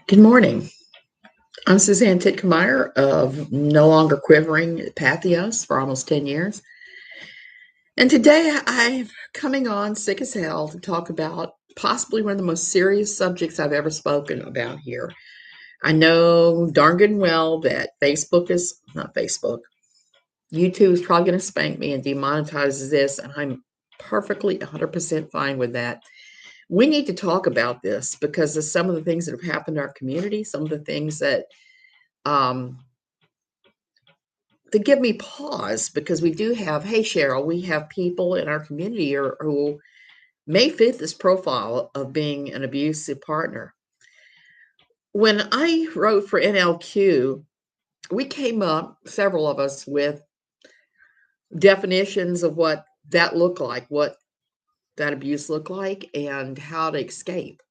Good morning. I'm Suzanne Titkemeyer of No Longer Quivering Pathos for almost 10 years. And today I'm coming on sick as hell to talk about possibly one of the most serious subjects I've ever spoken about here. I know darn good and well that YouTube is probably going to spank me and demonetize this, and I'm perfectly 100% fine with that. We need to talk about this because of some of the things that have happened in our community, some of the things um, that give me pause because we do have, hey, Cheryl, we have people in our community who may fit this profile of being an abusive partner. When I wrote for NLQ, we came up, several of us, with definitions of what that looked like, what that abuse looked like, and how to escape.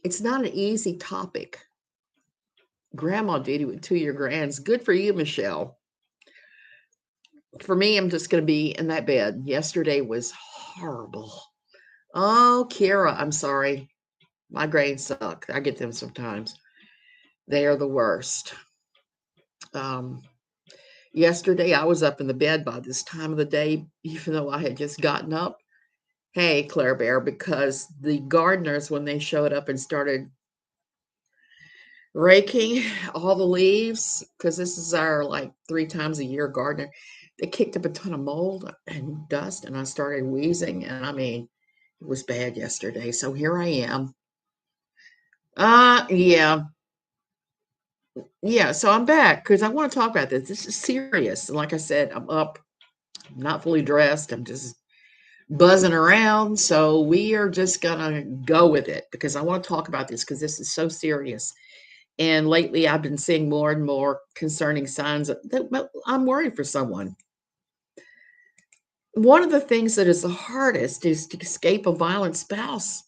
It's not an easy topic. Grandma duty with 2-year grands. Good for you, Michelle. For me, I'm just going to be in that bed. Yesterday was horrible. Oh, Kira, I'm sorry. My grades suck. I get them sometimes. They are the worst. Um, Yesterday, I was up in the bed by this time of the day, even though I had just gotten up. Hey, Claire Bear, because the gardeners, when they showed up and started raking all the leaves, because this is our like 3 times a year gardener, they kicked up a ton of mold and dust, and I started wheezing. And I mean, it was bad yesterday. So here I am. Yeah. Yeah, so I'm back because I want to talk about this. This is serious. And like I said, I'm up, I'm not fully dressed. I'm just buzzing around. So we are just gonna go with it because I want to talk about this because this is so serious. And lately I've been seeing more and more concerning signs that I'm worried for someone. One of the things that is the hardest is to escape a violent spouse.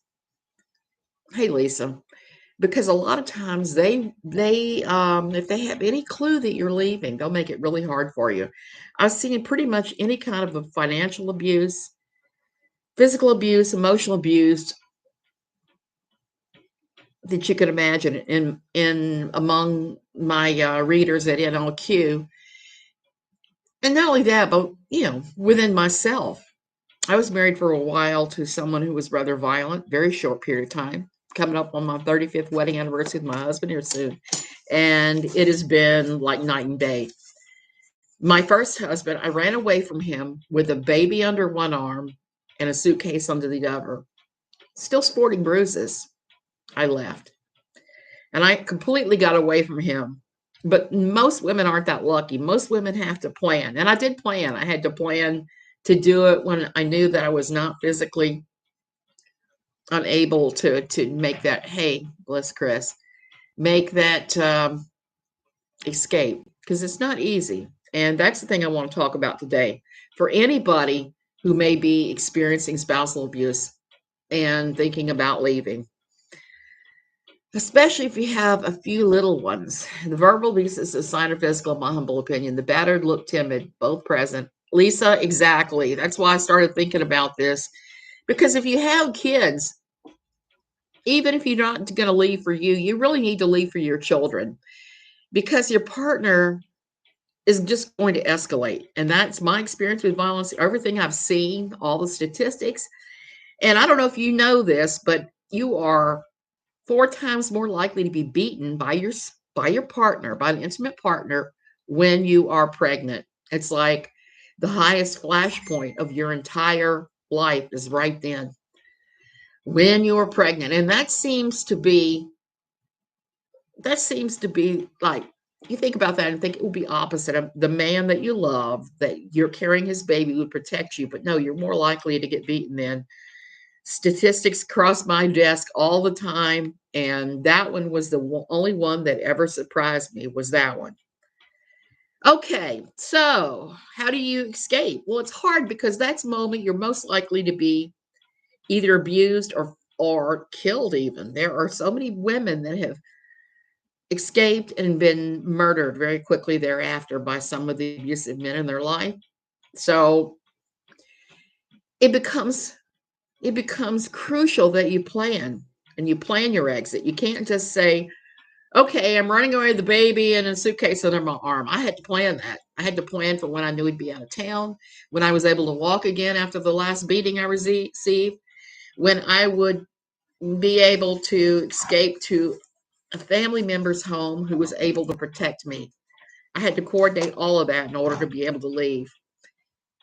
Hey, Lisa. Because a lot of times they if they have any clue that you're leaving, they'll make it really hard for you. I've seen pretty much any kind of a financial abuse, physical abuse, emotional abuse that you could imagine in among my readers at NLQ. And not only that, but within myself. I was married for a while to someone who was rather violent, very short period of time, coming up on my 35th wedding anniversary with my husband here soon. And it has been like night and day. My first husband, I ran away from him with a baby under one arm and a suitcase under the other, still sporting bruises. I left and I completely got away from him. But most women aren't that lucky. Most women have to plan. And I did plan. I had to plan to do it when I knew that I was not physically unable to make that, hey, bless Chris, make that escape, because it's not easy. And that's the thing I want to talk about today. For anybody who may be experiencing spousal abuse and thinking about leaving, especially if you have a few little ones. The verbal abuse is a sign of physical, in my humble opinion. The battered look timid, both present. Lisa, exactly. That's why I started thinking about this. Because if you have kids, even if you're not going to leave for you, you really need to leave for your children, because your partner is just going to escalate. And that's my experience with violence. Everything I've seen, all the statistics. And I don't know if you know this, but you are 4 times more likely to be beaten by your partner, by an intimate partner, when you are pregnant. It's like the highest flashpoint of your entire life is right then, when you're pregnant. And that seems to be like, you think about that and think it would be opposite of the man that you love, that you're carrying his baby, would protect you, but no, you're more likely to get beaten then. Statistics cross my desk all the time, and that one was the only one that ever surprised me, was that one. Okay, so how do you escape? Well, it's hard because that's the moment you're most likely to be either abused or killed even. There are so many women that have escaped and been murdered very quickly thereafter by some of the abusive men in their life. So it becomes it becomes crucial that you plan, and you plan your exit. You can't just say, Okay, I'm running away with the baby and a suitcase under my arm. I had to plan that. I had to plan for when I knew he'd be out of town, when I was able to walk again after the last beating I received, when I would be able to escape to a family member's home who was able to protect me. I had to coordinate all of that in order to be able to leave.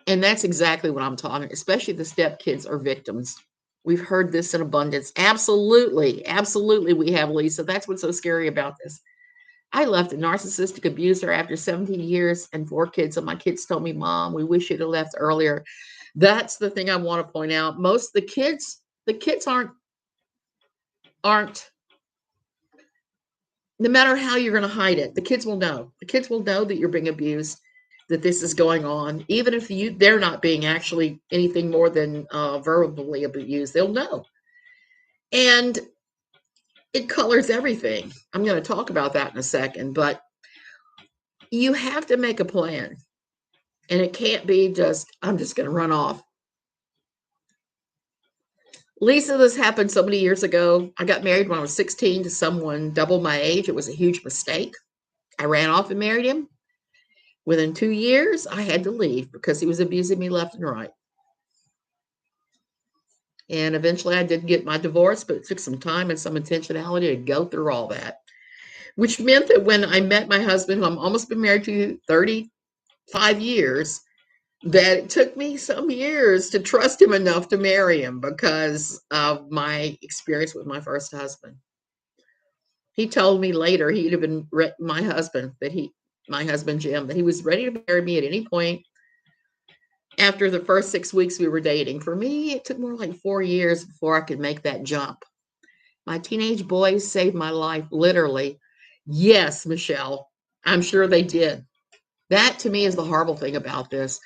And that's exactly what I'm talking, especially the stepkids are victims. We've heard this in abundance. Absolutely. Absolutely, we have, Lisa. That's what's so scary about this. I left a narcissistic abuser after 17 years and 4 kids. And my kids told me, Mom, we wish you'd have left earlier. That's the thing I want to point out. Most the kids aren't no matter how you're going to hide it, the kids will know. The kids will know that you're being abused, that this is going on, even if they're not being actually anything more than verbally abused. They'll know, and it colors everything. I'm going to talk about that in a second, but you have to make a plan, and it can't be just I'm just going to run off. Lisa, this happened so many years ago. I got married when I was 16 to someone double my age. It was a huge mistake. I ran off and married him. Within 2 years, I had to leave because he was abusing me left and right. And eventually I did get my divorce, but it took some time and some intentionality to go through all that, which meant that when I met my husband, who I'm almost been married to 35 years, that it took me some years to trust him enough to marry him because of my experience with my first husband. He told me later he'd have been my husband Jim, that he was ready to marry me at any point after the first 6 weeks we were dating. For me, it took more like 4 years before I could make that jump. My teenage boys saved my life, literally. Yes, Michelle, I'm sure they did. That to me is the horrible thing about this.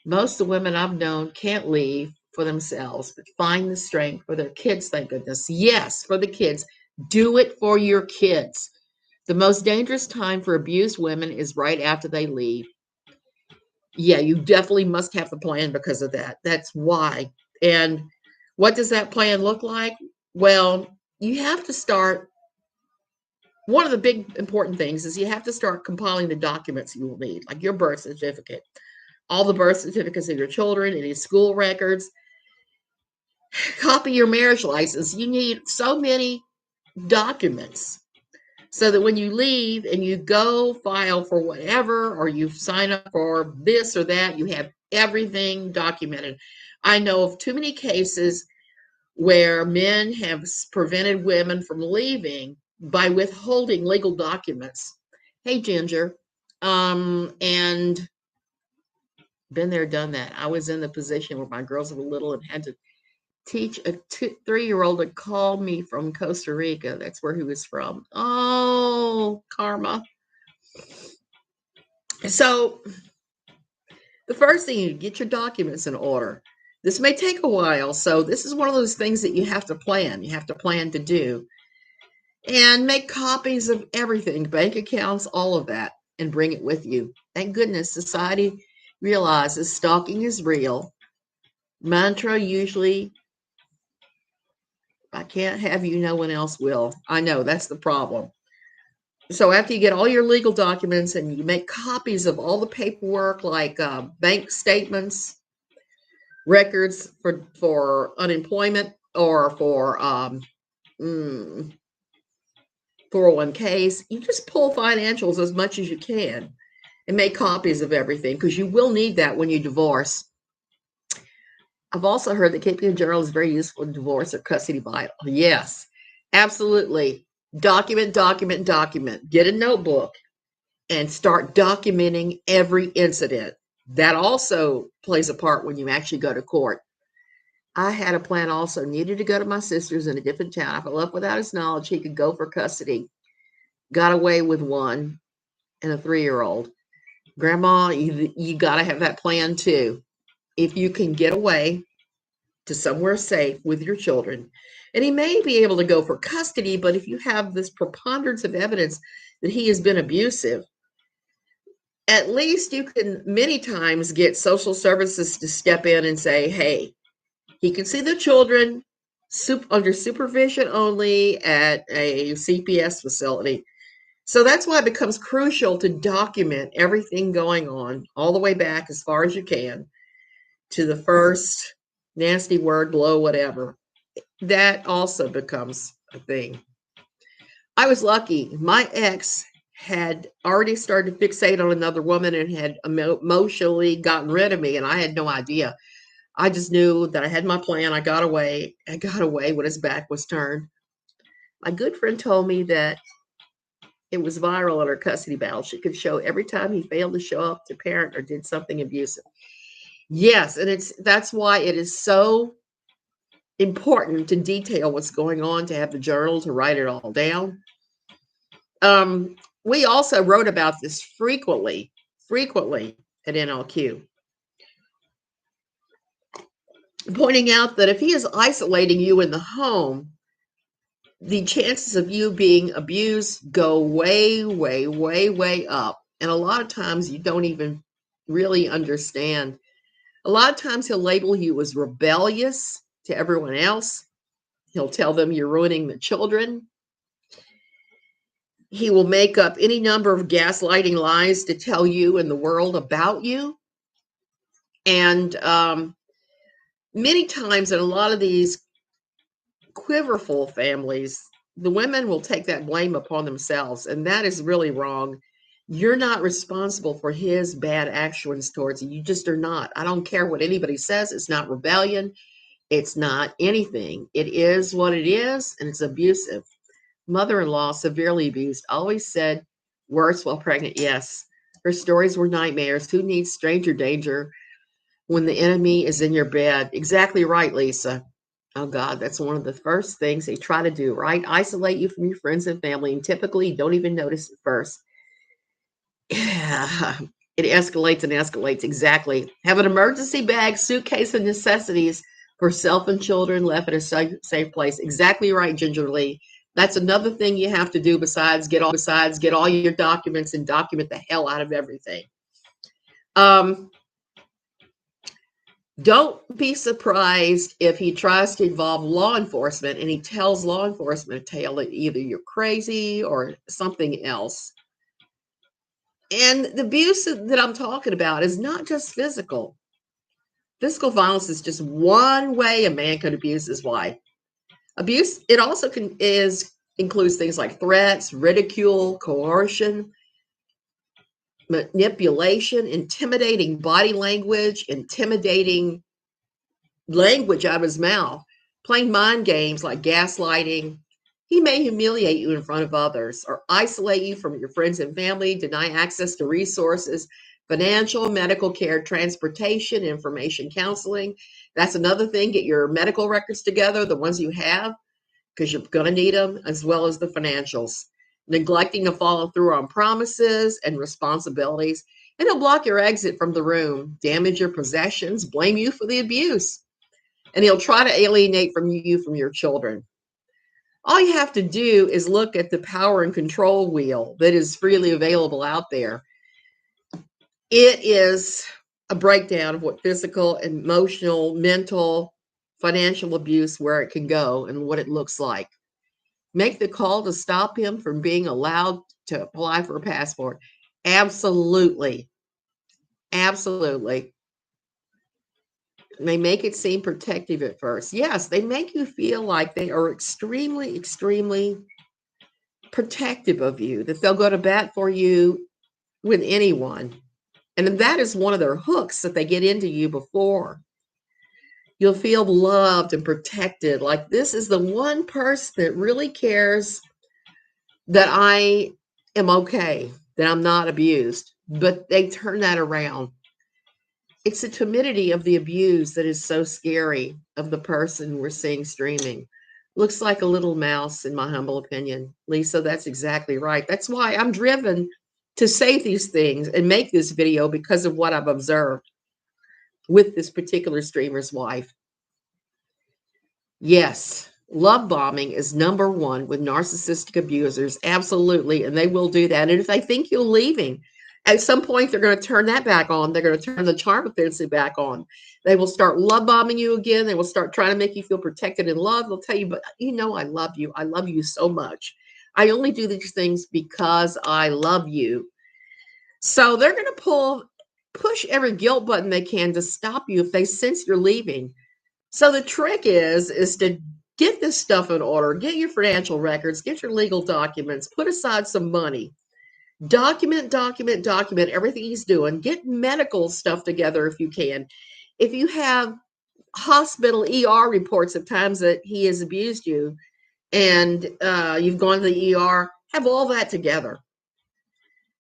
Most of the women I've known can't leave for themselves, but find the strength for their kids, thank goodness. Yes, for the kids. Do it for your kids. The most dangerous time for abused women is right after they leave. Yeah, you definitely must have the plan because of that. That's why. And what does that plan look like? Well, you have to start. One of the big important things is you have to start compiling the documents you will need, like your birth certificate, all the birth certificates of your children, any school records, copy your marriage license. You need so many documents so that when you leave and you go file for whatever, or you sign up for this or that, you have everything documented. I know of too many cases where men have prevented women from leaving by withholding legal documents. Hey, Ginger. And been there, done that. I was in the position where my girls were little and had to teach a 3-year-old to call me from Costa Rica. That's where he was from. Oh, karma. So the first thing, you get your documents in order. This may take a while, so this is one of those things that you have to plan. You have to plan to do. And make copies of everything, bank accounts, all of that, and bring it with you. Thank goodness society realizes stalking is real. Mantra usually, I can't have you, no one else will. I know that's the problem. So after you get all your legal documents and you make copies of all the paperwork, like bank statements, records for unemployment, or for 401ks, you just pull financials as much as you can and make copies of everything, because you will need that when you divorce. I've also heard that keeping a journal is very useful in divorce or custody battle. Yes, absolutely. Document, document, document. Get a notebook and start documenting every incident. That also plays a part when you actually go to court. I had a plan also, needed to go to my sister's in a different town. I fell up without his knowledge. He could go for custody. Got away with one and a 3-year-old. Grandma, you got to have that plan too. If you can get away to somewhere safe with your children, and he may be able to go for custody, but if you have this preponderance of evidence that he has been abusive, at least you can many times get social services to step in and say, hey, he can see the children under supervision only at a CPS facility. So that's why it becomes crucial to document everything going on all the way back as far as you can to the first nasty word, blow, whatever. That also becomes a thing. I was lucky. My ex had already started to fixate on another woman and had emotionally gotten rid of me, and I had no idea. I just knew that I had my plan. I got away. I got away when his back was turned. My good friend told me that it was viral on her custody battle. She could show every time he failed to show up to parent or did something abusive. Yes, and that's why it is so important to detail what's going on, to have the journal, to write it all down. We also wrote about this frequently at NLQ, pointing out that if he is isolating you in the home, the chances of you being abused go way, way, way, way up. And a lot of times you don't even really understand. A lot of times he'll label you as rebellious to everyone else. He'll tell them you're ruining the children. He will make up any number of gaslighting lies to tell you and the world about you. And many times in a lot of these quiverful families, the women will take that blame upon themselves, and that is really wrong. You're not responsible for his bad actions towards you. You just are not. I don't care what anybody says. It's not rebellion. It's not anything. It is what it is, and it's abusive. Mother-in-law, severely abused, always said worse while pregnant. Yes, her stories were nightmares. Who needs stranger danger when the enemy is in your bed? Exactly right, Lisa. Oh God, that's one of the first things they try to do, right? Isolate you from your friends and family, and typically you don't even notice it first. Yeah, it escalates and escalates. Exactly. Have an emergency bag, suitcase, and necessities for self and children left at a safe place. Exactly right, Gingerly. That's another thing you have to do besides get all your documents and document the hell out of everything. Don't be surprised if he tries to involve law enforcement and he tells law enforcement a tale that either you're crazy or something else. And the abuse that I'm talking about is not just physical. Physical violence is just one way a man could abuse his wife. Abuse, it also includes things like threats, ridicule, coercion, manipulation, intimidating body language, intimidating language out of his mouth, playing mind games like gaslighting. He may humiliate you in front of others or isolate you from your friends and family, deny access to resources, financial, medical care, transportation, information, counseling. That's another thing. Get your medical records together, the ones you have, because you're going to need them, as well as the financials. Neglecting to follow through on promises and responsibilities. And he'll block your exit from the room, damage your possessions, blame you for the abuse. And he'll try to alienate from you from your children. All you have to do is look at the power and control wheel that is freely available out there. It is a breakdown of what physical, emotional, mental, financial abuse, where it can go and what it looks like. Make the call to stop him from being allowed to apply for a passport. Absolutely. Absolutely. They make it seem protective at first. Yes, they make you feel like they are extremely, extremely protective of you, that they'll go to bat for you with anyone. And that is one of their hooks that they get into you before. You'll feel loved and protected. Like, this is the one person that really cares that I am okay, that I'm not abused. But they turn that around. It's the timidity of the abuse that is so scary of the person we're seeing streaming. Looks like a little mouse, in my humble opinion. Lisa, that's exactly right. That's why I'm driven to say these things and make this video, because of what I've observed with this particular streamer's wife. Yes, love bombing is number one with narcissistic abusers. Absolutely. And they will do that. And if they think you're leaving, at some point, they're going to turn that back on. They're going to turn the charm offensive back on. They will start love bombing you again. They will start trying to make you feel protected and loved. They'll tell you, but you know, I love you. I love you so much. I only do these things because I love you. So they're going to push every guilt button they can to stop you if they sense you're leaving. So the trick is to get this stuff in order, get your financial records, get your legal documents, put aside some money, document everything he's doing, get medical stuff together if you can. If you have hospital ER reports of times that he has abused you and you've gone to the ER, have all that together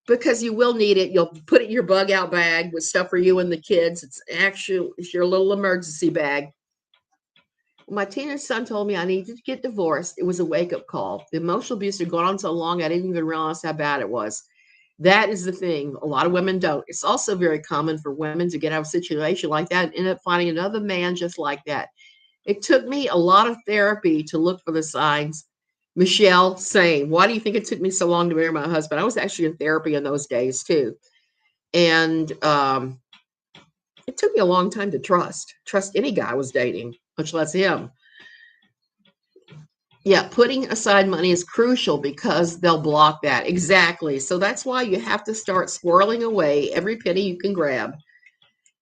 because you will need it. You'll put it in your bug out bag with stuff for you and the kids. It's your little emergency bag. When my teenage son told me I needed to get divorced, it was a wake-up call. The emotional abuse had gone on so long I didn't even realize how bad it was. That is the thing. A lot of women don't. It's also very common for women to get out of a situation like that and end up finding another man just like that. It took me a lot of therapy to look for the signs. Michelle, same. Why do you think it took me so long to marry my husband? I was actually in therapy in those days too. And it took me a long time to trust any guy I was dating, much less him. Yeah, putting aside money is crucial because they'll block that. Exactly. So that's why you have to start squirreling away every penny you can grab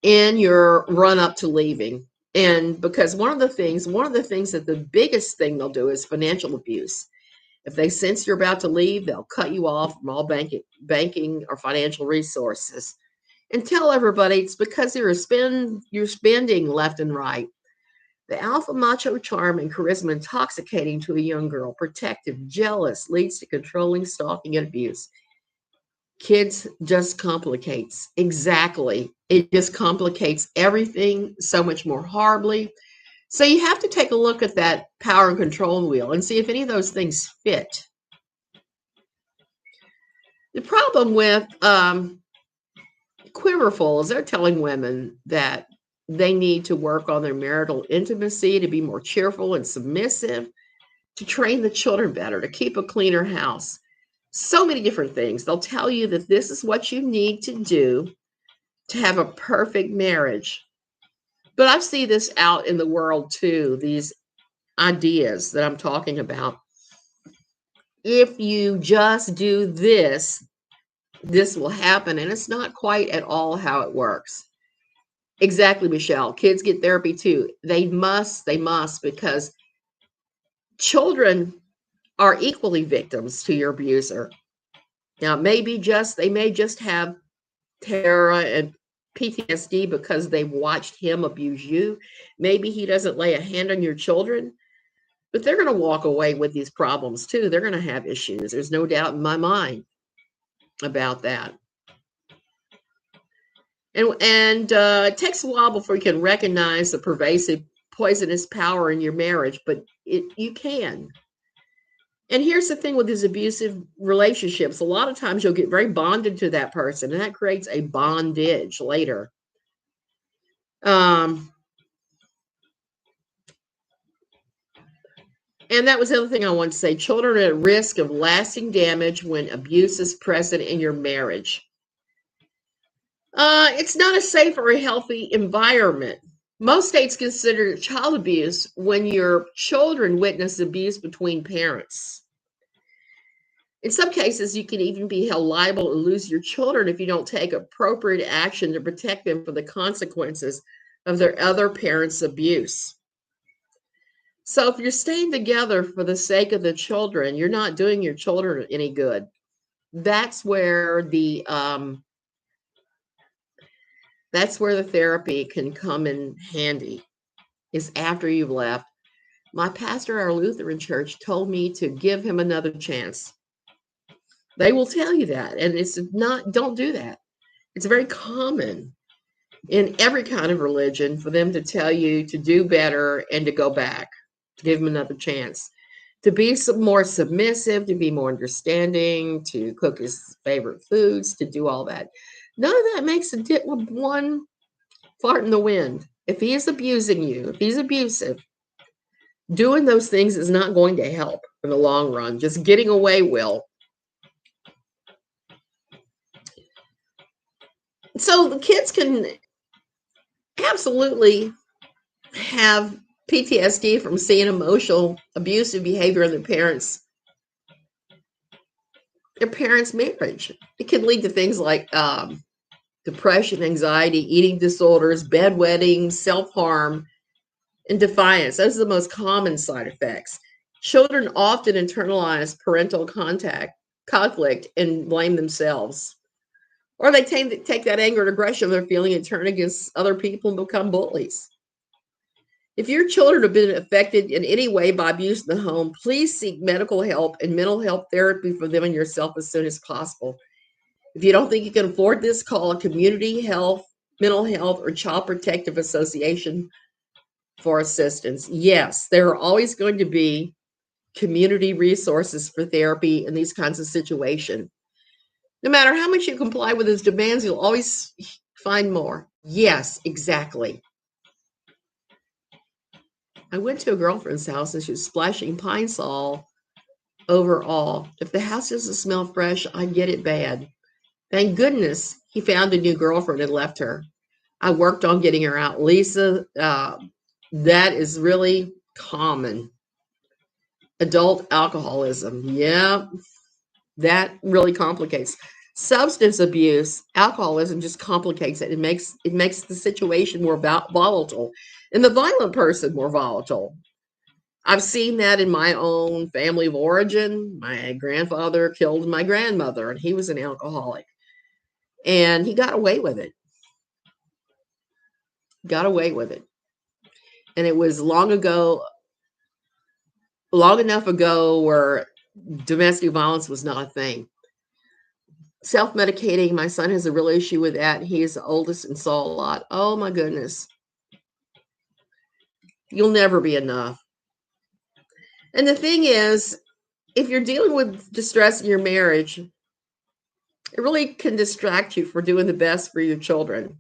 in your run up to leaving. And because one of the things that the biggest thing they'll do is financial abuse. If they sense you're about to leave, they'll cut you off from all banking or financial resources. And tell everybody it's because you're spending left and right. The alpha macho charm and charisma intoxicating to a young girl, protective, jealous, leads to controlling, stalking, and abuse. Kids just complicates. Exactly. It just complicates everything so much more horribly. So you have to take a look at that power and control wheel and see if any of those things fit. The problem with Quiverful is they're telling women that they need to work on their marital intimacy, to be more cheerful and submissive, to train the children better, to keep a cleaner house. So many different things. They'll tell you that this is what you need to do to have a perfect marriage. But I see this out in the world too, these ideas that I'm talking about. If you just do this, this will happen. And it's not quite at all how it works. Exactly, Michelle. Kids get therapy too. They must, because children are equally victims to your abuser. Now, they may just have terror and PTSD because they watched him abuse you. Maybe he doesn't lay a hand on your children, but they're going to walk away with these problems too. They're going to have issues. There's no doubt in my mind about that. And it takes a while before you can recognize the pervasive poisonous power in your marriage, but you can. And here's the thing with these abusive relationships. A lot of times you'll get very bonded to that person, and that creates a bondage later. And that was the other thing I want to say. Children are at risk of lasting damage when abuse is present in your marriage. It's not a safe or a healthy environment. Most states consider child abuse when your children witness abuse between parents. In some cases, you can even be held liable and lose your children if you don't take appropriate action to protect them from the consequences of their other parents' abuse. So if you're staying together for the sake of the children, you're not doing your children any good. That's where the therapy can come in handy, is after you've left. My pastor at our Lutheran church told me to give him another chance. They will tell you that, and don't do that. It's very common in every kind of religion for them to tell you to do better and to go back, to give them another chance, to be more submissive, to be more understanding, to cook his favorite foods, to do all that. None of that makes one fart in the wind. If he is abusing you, if he's abusive, doing those things is not going to help in the long run. Just getting away will. So the kids can absolutely have PTSD from seeing emotional abusive behavior in their parents their parents' marriage. It can lead to things like depression, anxiety, eating disorders, bedwetting, self-harm, and defiance. Those are the most common side effects. Children often internalize parental conflict and blame themselves. Or they tend to take that anger and aggression they're feeling and turn against other people and become bullies. If your children have been affected in any way by abuse in the home, please seek medical help and mental health therapy for them and yourself as soon as possible. If you don't think you can afford this, call a community health, mental health, or child protective association for assistance. Yes, there are always going to be community resources for therapy in these kinds of situations. No matter how much you comply with his demands, you'll always find more. Yes, exactly. I went to a girlfriend's house and she was splashing Pine Sol over all. If the house doesn't smell fresh, I get it bad. Thank goodness he found a new girlfriend and left her. I worked on getting her out. Lisa, that is really common. Adult alcoholism. Yeah, that really complicates. Substance abuse, alcoholism just complicates it. It makes the situation more volatile and the violent person more volatile. I've seen that in my own family of origin. My grandfather killed my grandmother, and he was an alcoholic. And he got away with it. Got away with it. And it was long enough ago where domestic violence was not a thing. Self-medicating, my son has a real issue with that. He is the oldest and saw a lot. Oh my goodness. You'll never be enough. And the thing is, if you're dealing with distress in your marriage, it really can distract you from doing the best for your children.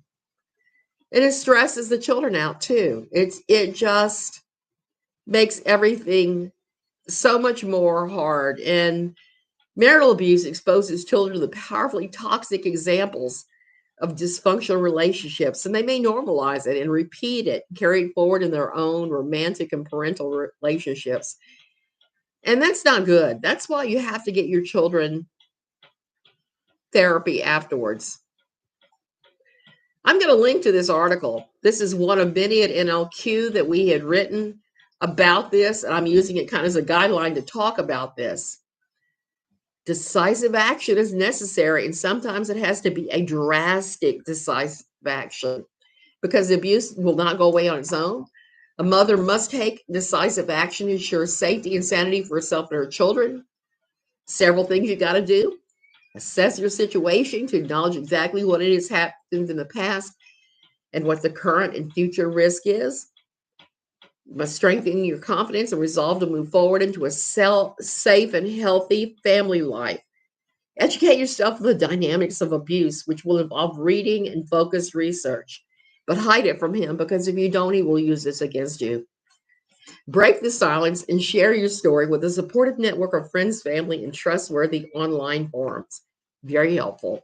And it stresses the children out too. It just makes everything so much more hard. And marital abuse exposes children to the powerfully toxic examples of dysfunctional relationships, and they may normalize it and repeat it, carry it forward in their own romantic and parental relationships. And that's not good. That's why you have to get your children therapy afterwards. I'm going to link to this article. This is one of many at NLQ that we had written about this, and I'm using it kind of as a guideline to talk about this. Decisive action is necessary, and sometimes it has to be a drastic decisive action because abuse will not go away on its own. A mother must take decisive action to ensure safety and sanity for herself and her children. Several things you got to do. Assess your situation to acknowledge exactly what it has happened in the past and what the current and future risk is. You must strengthen your confidence and resolve to move forward into a safe and healthy family life. Educate yourself on the dynamics of abuse, which will involve reading and focused research. But hide it from him, because if you don't, he will use this against you. Break the silence and share your story with a supportive network of friends, family, and trustworthy online forums. Very helpful.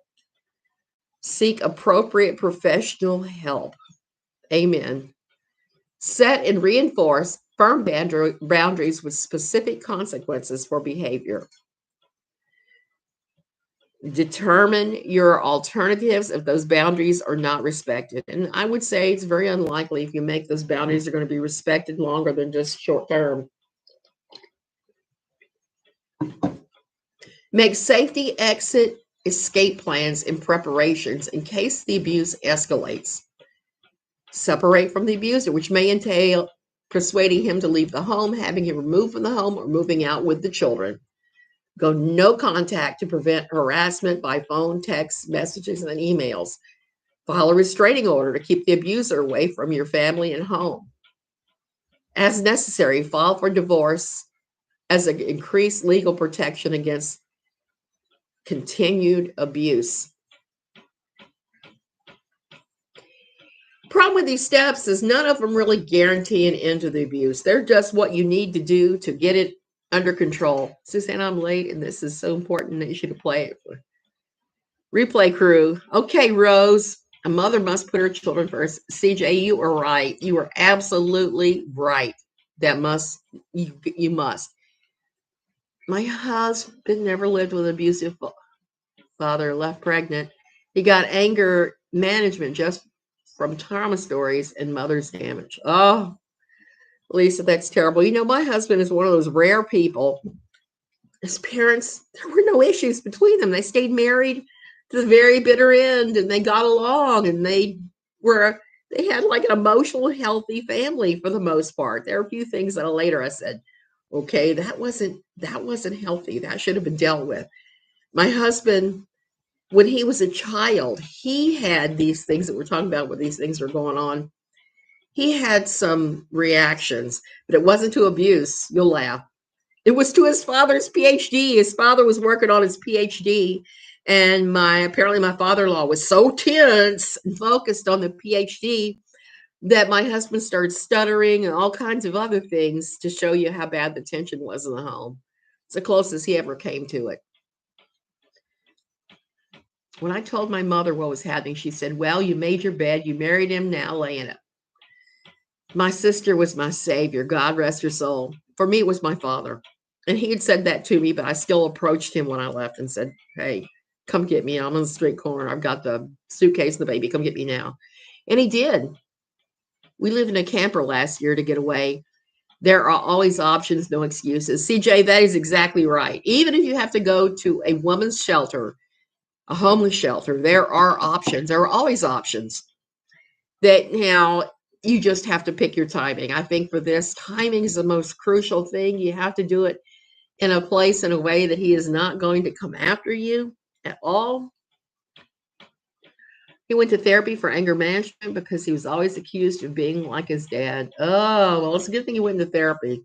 Seek appropriate professional help. Amen. Set and reinforce firm boundaries with specific consequences for behavior. Determine your alternatives if those boundaries are not respected. And I would say it's very unlikely if you make those boundaries are going to be respected longer than just short term. Make safety exit escape plans and preparations in case the abuse escalates. Separate from the abuser, which may entail persuading him to leave the home, having him removed from the home, or moving out with the children. Go no contact to prevent harassment by phone, text messages, and emails. File a restraining order to keep the abuser away from your family and home. As necessary, file for divorce as an increased legal protection against continued abuse. Problem with these steps is none of them really guarantee an end to the abuse. They're just what you need to do to get it under control. Suzanne, I'm late, and this is so important that you should play it. Replay crew. Okay, Rose. A mother must put her children first. CJ, you are right. You are absolutely right. You must. My husband never lived with an abusive father, left pregnant. He got anger management just from trauma stories and mother's damage. Oh, Lisa, that's terrible. You know, my husband is one of those rare people. His parents, there were no issues between them. They stayed married to the very bitter end and they got along and were they had like an emotional healthy family for the most part. There are a few things that later I said, okay, that wasn't healthy. That should have been dealt with. My husband, when he was a child, he had these things that we're talking about when these things are going on. He had some reactions, but it wasn't to abuse. You'll laugh. It was to his father's PhD. His father was working on his PhD, and apparently my father-in-law was so tense and focused on the PhD that my husband started stuttering and all kinds of other things to show you how bad the tension was in the home. It's the closest he ever came to it. When I told my mother what was happening, she said, well, you made your bed, you married him, now lay in it. My sister was my savior. God rest her soul. For me, it was my father. And he had said that to me, but I still approached him when I left and said, hey, come get me. I'm on the street corner. I've got the suitcase and the baby. Come get me now. And he did. We lived in a camper last year to get away. There are always options, no excuses. CJ, that is exactly right. Even if you have to go to a woman's shelter, a homeless shelter, there are options. There are always options. That now you just have to pick your timing. I think for this, timing is the most crucial thing. You have to do it in a place in a way that he is not going to come after you at all. He went to therapy for anger management because he was always accused of being like his dad. Oh, well, it's a good thing he went into therapy.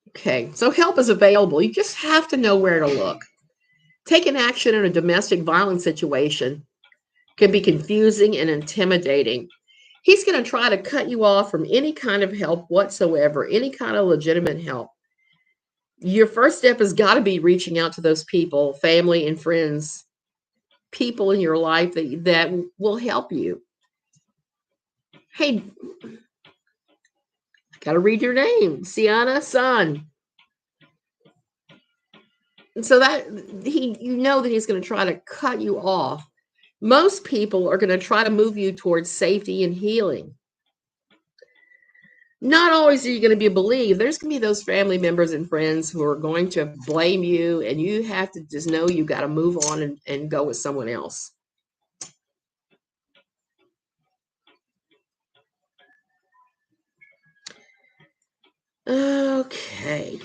Okay, so help is available. You just have to know where to look. Taking action in a domestic violence situation can be confusing and intimidating. He's going to try to cut you off from any kind of help whatsoever, any kind of legitimate help. Your first step has got to be reaching out to those people, family and friends, people in your life that will help you. Hey, I got to read your name, Sienna Sun. And so that you know that he's going to try to cut you off. Most people are going to try to move you towards safety and healing. Not always are you going to be believed. There's going to be those family members and friends who are going to blame you, and you have to just know you got to move on and go with someone else. Okay.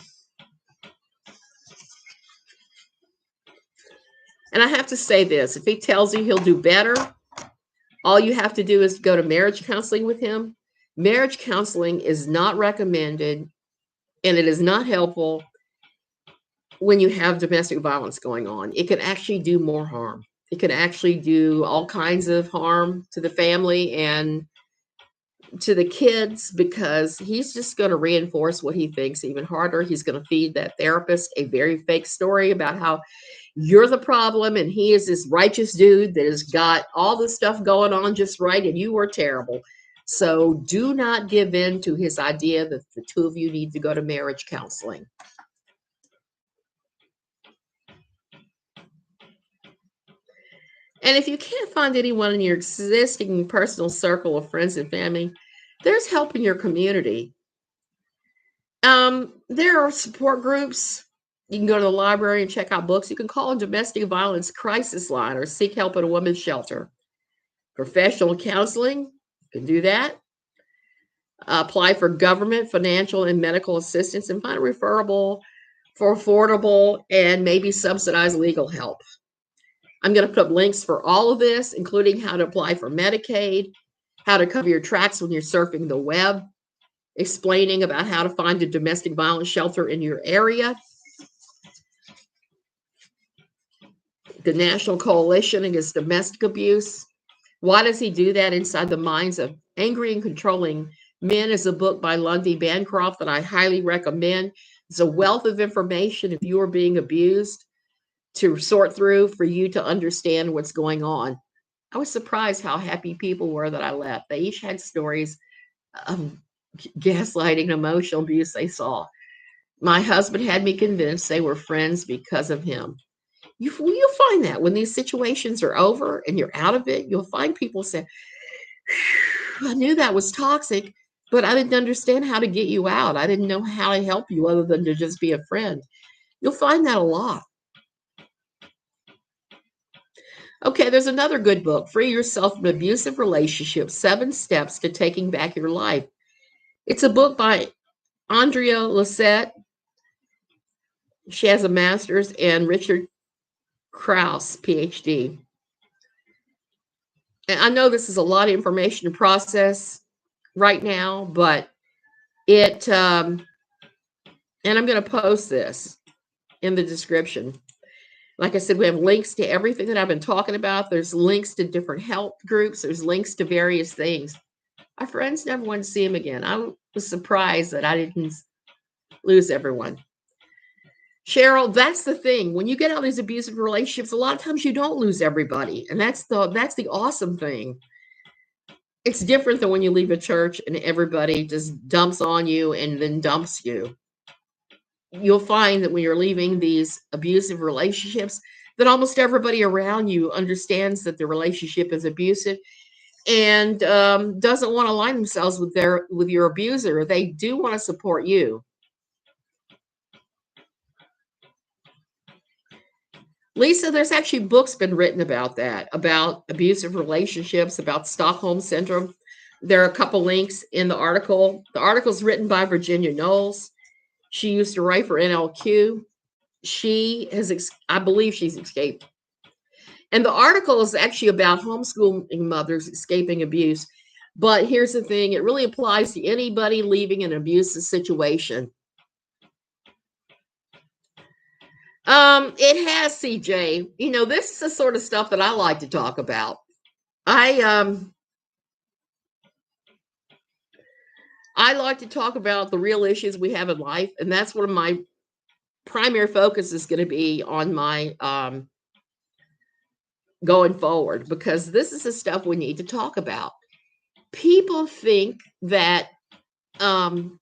And I have to say this, if he tells you he'll do better, all you have to do is go to marriage counseling with him. Marriage counseling is not recommended, and it is not helpful when you have domestic violence going on. It can actually do more harm. It can actually do all kinds of harm to the family and to the kids because he's just going to reinforce what he thinks even harder. He's going to feed that therapist a very fake story about how you're the problem and he is this righteous dude that has got all this stuff going on just right and you are terrible. So do not give in to his idea that the two of you need to go to marriage counseling. And if you can't find anyone in your existing personal circle of friends and family, there's help in your community. There are support groups. You can go to the library and check out books. You can call a domestic violence crisis line or seek help at a women's shelter. Professional counseling, you can do that. Apply for government, financial, and medical assistance and find a referable for affordable and maybe subsidized legal help. I'm going to put links for all of this, including how to apply for Medicaid, how to cover your tracks when you're surfing the web, explaining about how to find a domestic violence shelter in your area, the National Coalition Against Domestic Abuse. Why does he do that? Inside the Minds of Angry and Controlling Men is a book by Lundy Bancroft that I highly recommend. It's a wealth of information if you are being abused to sort through for you to understand what's going on. I was surprised how happy people were that I left. They each had stories of gaslighting and emotional abuse they saw. My husband had me convinced they were friends because of him. You'll find that when these situations are over and you're out of it, you'll find people say, I knew that was toxic, but I didn't understand how to get you out. I didn't know how to help you other than to just be a friend. You'll find that a lot. Okay, there's another good book, Free Yourself from Abusive Relationships, 7 Steps to Taking Back Your Life. It's a book by Andrea Lisette. She has a master's, and Richard Krause, PhD. And I know this is a lot of information to process right now, but and I'm going to post this in the description. Like I said, we have links to everything that I've been talking about. There's links to different help groups. There's links to various things. Our friends never wanted to see him again. I was surprised that I didn't lose everyone. Cheryl, that's the thing. When you get out of these abusive relationships, a lot of times you don't lose everybody. And that's the awesome thing. It's different than when you leave a church and everybody just dumps on you and then dumps you. You'll find that when you're leaving these abusive relationships, that almost everybody around you understands that the relationship is abusive and doesn't want to align themselves with your abuser. They do want to support you. Lisa, there's actually books been written about that, about abusive relationships, about Stockholm Syndrome. There are a couple links in the article. The article's written by Virginia Knowles. She used to write for NLQ. I believe she's escaped. And the article is actually about homeschooling mothers escaping abuse. But here's the thing, it really applies to anybody leaving an abusive situation. It has, CJ. This is the sort of stuff that I like to talk about. I like to talk about the real issues we have in life, and that's one of my primary focus is going to be on my going forward, because this is the stuff we need to talk about. People think that being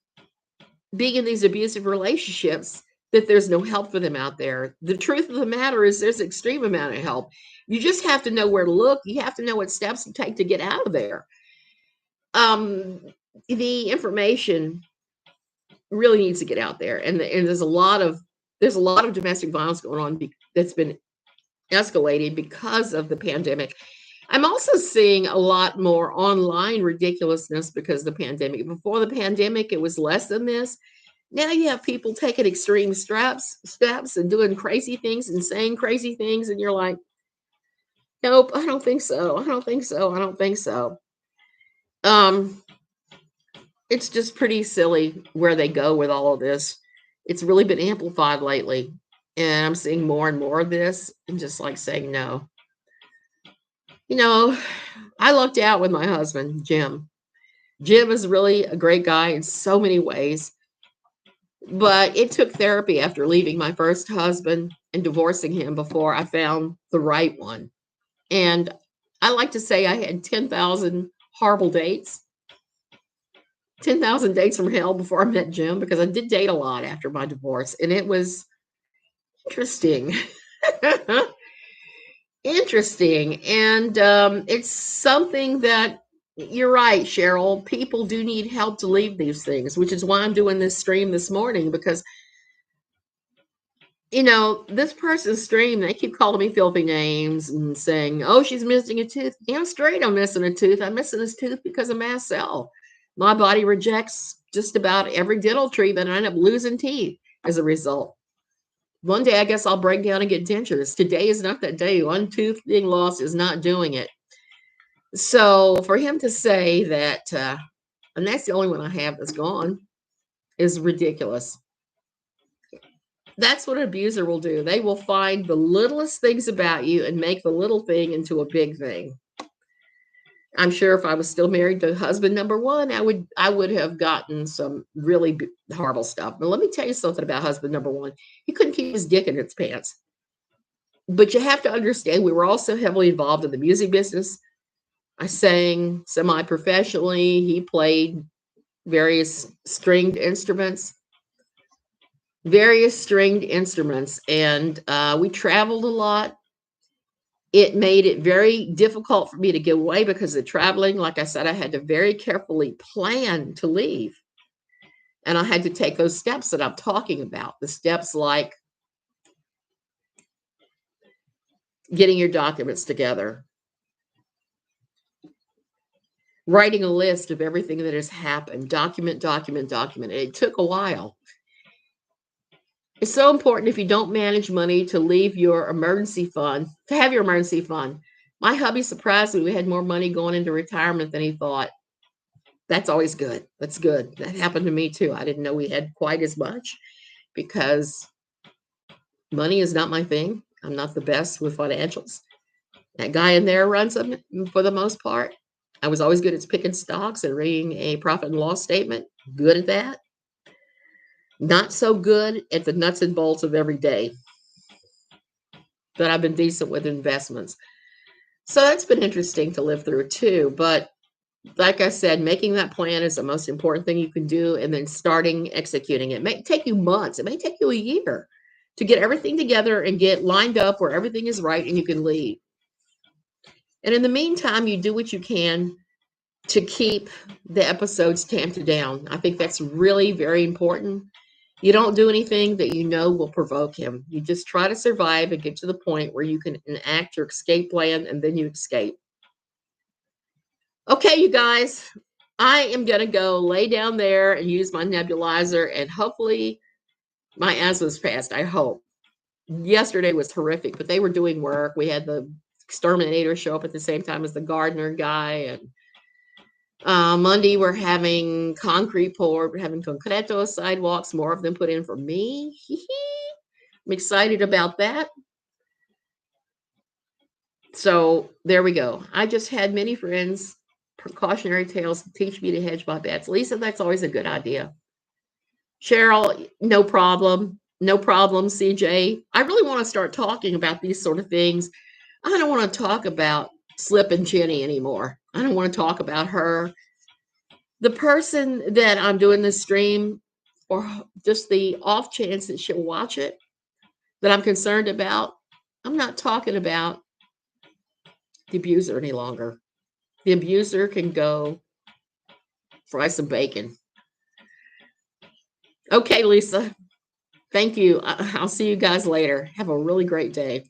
in these abusive relationships, that there's no help for them out there. The truth of the matter is there's an extreme amount of help. You just have to know where to look. You have to know what steps to take to get out of there. The information really needs to get out there, and there's a lot of domestic violence going on that's been escalated because of the pandemic. I'm also seeing a lot more online ridiculousness because of the pandemic. Before the pandemic, it was less than this. Now you have people taking extreme steps and doing crazy things and saying crazy things, and you're like, nope, I don't think so. I don't think so. I don't think so. It's just pretty silly where they go with all of this. It's really been amplified lately, and I'm seeing more and more of this, and just like saying no. I lucked out with my husband, Jim. Jim is really a great guy in so many ways. But it took therapy after leaving my first husband and divorcing him before I found the right one. And I like to say I had 10,000 horrible dates, 10,000 dates from hell before I met Jim, because I did date a lot after my divorce. And it was interesting. Interesting. And it's something that, you're right, Cheryl, people do need help to leave these things, which is why I'm doing this stream this morning, because this person's stream, they keep calling me filthy names and saying, oh, she's missing a tooth. Damn straight I'm missing a tooth. I'm missing this tooth because of mast cell. My body rejects just about every dental treatment, and I end up losing teeth as a result. One day, I guess I'll break down and get dentures. Today is not that day. One tooth being lost is not doing it. So for him to say that, and that's the only one I have that's gone, is ridiculous. That's what an abuser will do. They will find the littlest things about you and make the little thing into a big thing. I'm sure if I was still married to husband number one, I would have gotten some really horrible stuff. But let me tell you something about husband number one. He couldn't keep his dick in his pants. But you have to understand, we were also heavily involved in the music business. I sang semi-professionally. He played various stringed instruments, and we traveled a lot. It made it very difficult for me to get away because of traveling. Like I said, I had to very carefully plan to leave. And I had to take those steps that I'm talking about. The steps like getting your documents together, writing a list of everything that has happened, document. It took a while. It's so important if you don't manage money to leave your emergency fund, to have your emergency fund. My hubby surprised me. We had more money going into retirement than he thought. That's always good. That's good. That happened to me too. I didn't know we had quite as much because money is not my thing. I'm not the best with financials. That guy in there runs them for the most part. I was always good at picking stocks and reading a profit and loss statement. Good at that. Not so good at the nuts and bolts of every day. But I've been decent with investments. So that's been interesting to live through too. But like I said, making that plan is the most important thing you can do. And then starting executing it may take you months. It may take you a year to get everything together and get lined up where everything is right and you can leave. And in the meantime, you do what you can to keep the episodes tamped down. I think that's really very important. You don't do anything that you know will provoke him. You just try to survive and get to the point where you can enact your escape plan and then you escape. Okay, you guys, I am going to go lay down there and use my nebulizer and hopefully my asthma's passed. I hope. Yesterday was horrific, but they were doing work. We had the exterminator show up at the same time as the gardener guy. And Monday, we're having concrete poured. We're having concreto sidewalks, more of them put in for me. I'm excited about that. So there we go. I just had many friends, precautionary tales to teach me to hedge my bets. Lisa, that's always a good idea. Cheryl, no problem. No problem, CJ. I really want to start talking about these sort of things. I don't want to talk about Slip and Jenny anymore. I don't want to talk about her. The person that I'm doing this stream, or just the off chance that she'll watch it, that I'm concerned about, I'm not talking about the abuser any longer. The abuser can go fry some bacon. Okay, Lisa. Thank you. I'll see you guys later. Have a really great day.